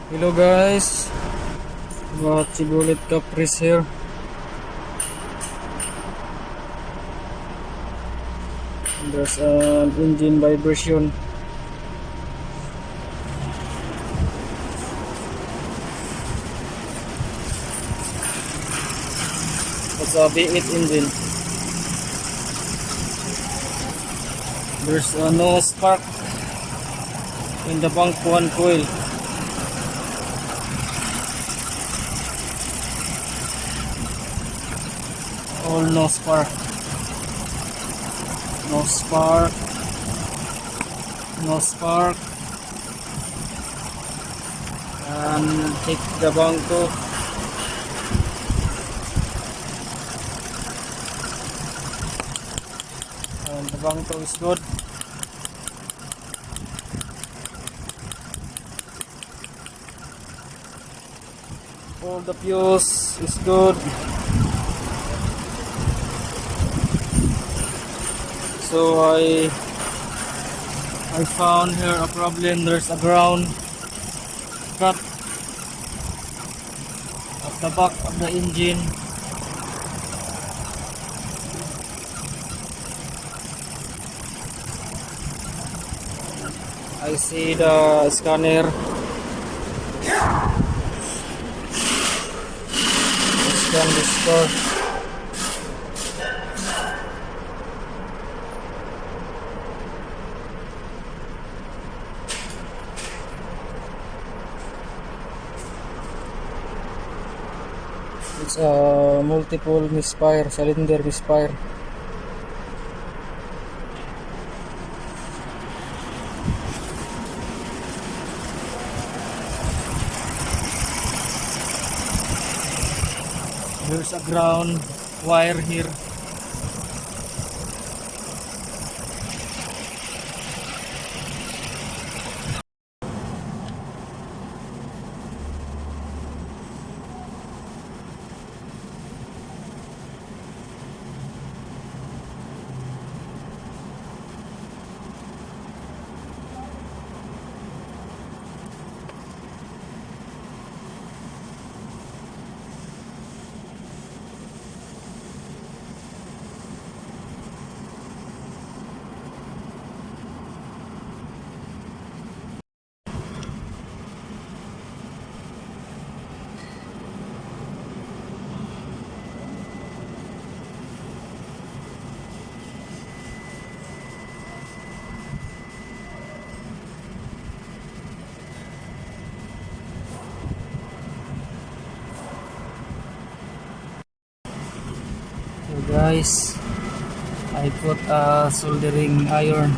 Hello guys, got Chevrolete Caprice here. There's an engine vibration. It's a V8 engine. There's no spark in the bank 1 coil. All no spark. No spark. No spark. And take the banco. And the banco is good. All the fuse is good. So I found here a problem. There's a ground cut at the back of the engine. I see the scanner. Scan this car. It's a multiple misfire, cylinder misfire. There's a ground wire here. So guys, I put a soldering iron.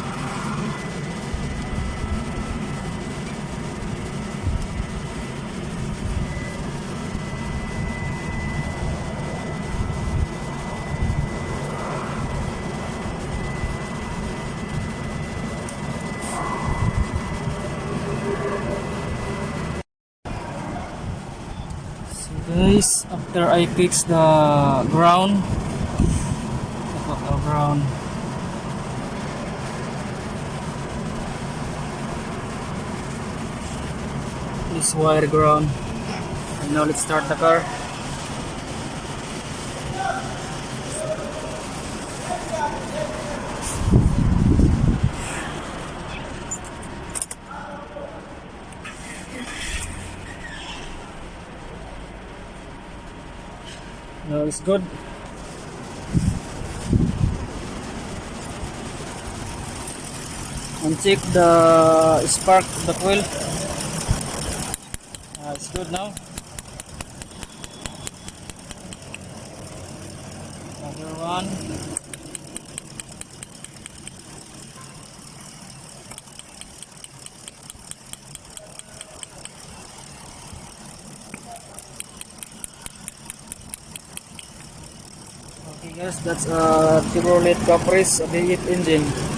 So guys, after I fix the ground, ground. This wire ground. And now let's start the car. Now it's good. And check the spark of the coil. It's good now. Another one. Okay guys, that's a Chevrolete Caprice V8 engine.